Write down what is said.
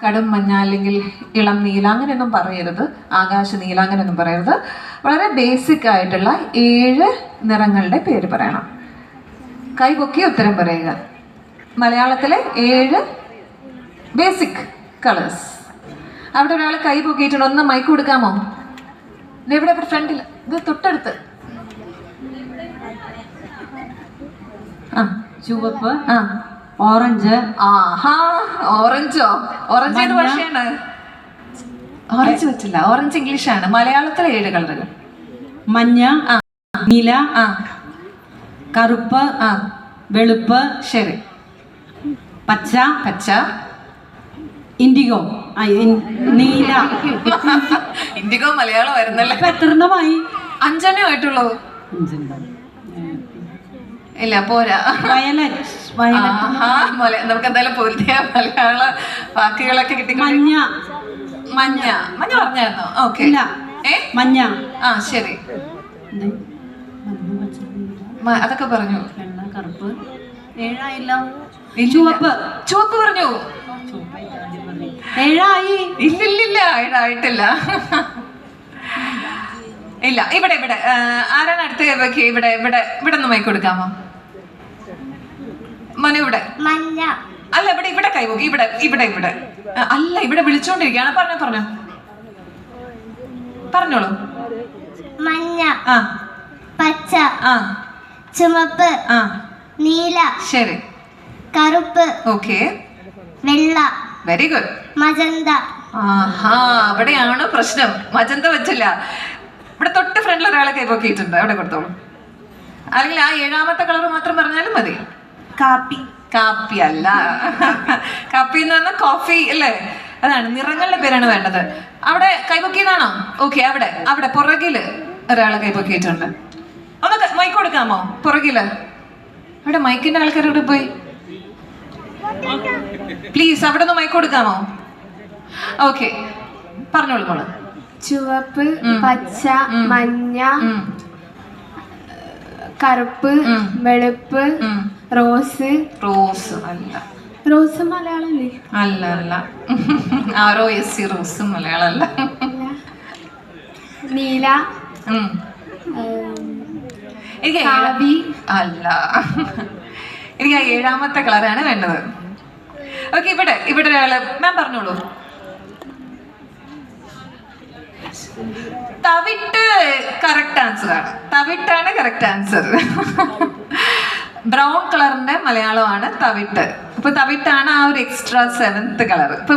കടും മഞ്ഞ അല്ലെങ്കിൽ ഇളം നീല അങ്ങനെയൊന്നും പറയരുത്, ആകാശ നീല അങ്ങനെയൊന്നും പറയരുത്. വളരെ ബേസിക് ആയിട്ടുള്ള 7 നിറങ്ങളുടെ പേര് പറയണം. കൈപൊക്കി ഉത്തരം പറയുക. മലയാളത്തിലെ 7 ബേസിക് കളേഴ്സ്. അവിടെ ഒരാൾ കൈ പൊക്കിയിട്ടുണ്ട്, ഒന്ന് മൈക്ക് കൊടുക്കാമോ? ഇവിടെ ഫ്രണ്ടിൽ, ഇത് തൊട്ടടുത്ത്. ആ, ചുവപ്പ്, ആ, ഓറഞ്ച്. ആഹാ, ഓറഞ്ചോ? ഓറഞ്ച് ഏത് ഭാഷയാണ്? ഓറഞ്ച് പറ്റില്ല, ഓറഞ്ച് ഇംഗ്ലീഷാണ്. മലയാളത്തിലെ 7 കളറുകൾ. മഞ്ഞ, ആ, നീല, ആ, കറുപ്പ്, ആ, വെളുപ്പ്, ശരി. പച്ച, പച്ച, ഇൻഡിഗോ, നീല. ഇൻഡിഗോ മലയാളം വരുന്നല്ലേ? ഇപ്പൊ എത്രണ്ണമായി? 5 ആയിട്ടുള്ളൂ. ഇല്ല, പോരാ. വയലറ്റ്, നമുക്ക് എന്തായാലും പുതിയ മലയാള വാക്കുകളൊക്കെ കിട്ടി. മഞ്ഞ, മഞ്ഞ, മഞ്ഞ പറഞ്ഞായിരുന്നോ? ഓക്കെ, മഞ്ഞ, ആ, ശരി, അതൊക്കെ പറഞ്ഞു. വെള്ള, കറുപ്പ്, 7ആയില്ല. ചുവപ്പ്, ചുവപ്പ് പറഞ്ഞു. 7ആയി. ഇല്ലില്ല, 7 ആയിട്ടില്ല. ഇല്ല, ഇവിടെ ഇവിടെ ആരാണ് അടുത്ത്? ഇവിടെ ഇവിടെ ഇവിടെ ഒന്ന് മൈക്ക് കൊടുക്കാമോ? മനു ഇവിടെ. മഞ്ഞ. അല്ല, ഇവിടെ ഇവിടെ കൈപോക്കി. ഇവിടെ ഇവിടെ ഇവിടെ അല്ല, ഇവിടെ വിളിച്ചോണ്ടിരിക്കുകയാണ്. പറഞ്ഞോ പറഞ്ഞോളൂ. മഞ്ഞ, ആ, പച്ച, ആ, ചുമപ്പ്, ആ, നീല, ശരി, കറുപ്പ്, ഓക്കെ, വെള്ള, വെരി ഗുഡ്. മജന്ത. ആഹാ, അവിടെയാണ് പ്രശ്നം. മജന്ത വെച്ചില്ല. ഇവിടെ തൊട്ട് ഫ്രണ്ടിൽ ഒരാളെ കൈപോക്കിയിട്ടുണ്ട്, അവിടെ കൊടുത്തോളൂ. അല്ലെങ്കിൽ ആ 7ാമത്തെ കളർ മാത്രം പറഞ്ഞാലും മതി. കാപ്പി. കാപ്പി അല്ല, കാപ്പി എന്ന് പറഞ്ഞാൽ കോഫി അല്ലേ? അതാണ്. നിറങ്ങളുടെ പേരാണ് വേണ്ടത്. അവിടെ കൈപൊക്കിയതാണോ? ഓക്കെ, അവിടെ അവിടെ പുറകില് ഒരാളെ കൈപൊക്കിയിട്ടുണ്ട്. ഒന്ന് മൈക്ക് കൊടുക്കാമോ? പുറകില് അവിടെ മൈക്കിന്റെ ആൾക്കാരോട് പോയി പ്ലീസ്, അവിടെ ഒന്ന് മൈക്ക് കൊടുക്കാമോ? ഓക്കെ, പറഞ്ഞോളൂ മോള്. ചുവപ്പ്, പച്ച, മഞ്ഞ, കറുപ്പ്, വെളുപ്പ്, റോസ്. റോസ് അല്ല. റോസ് മലയാളല്ലേ? അല്ല അല്ല, ROSE, റോസ് മലയാളം അല്ല. നീല, എനിക്ക് അല്ല, എനിക്ക് ആ 7ാമത്തെ കളറാണ് വേണ്ടത്. ഓക്കെ, ഇവിടെ ഇവിടെ ഒരാള്. മാം പറഞ്ഞോളൂ. തവിട്ട് കറക്റ്റ് ആൻസർ ആണ്. തവിട്ടാണ് കറക്റ്റ് ആൻസർ. ബ്രൗൺ കളറിന്റെ മലയാളമാണ് തവിട്ട്. ഇപ്പൊ തവിട്ടാണ് ആ ഒരു എക്സ്ട്രാ 7th കളർ. ഇപ്പൊ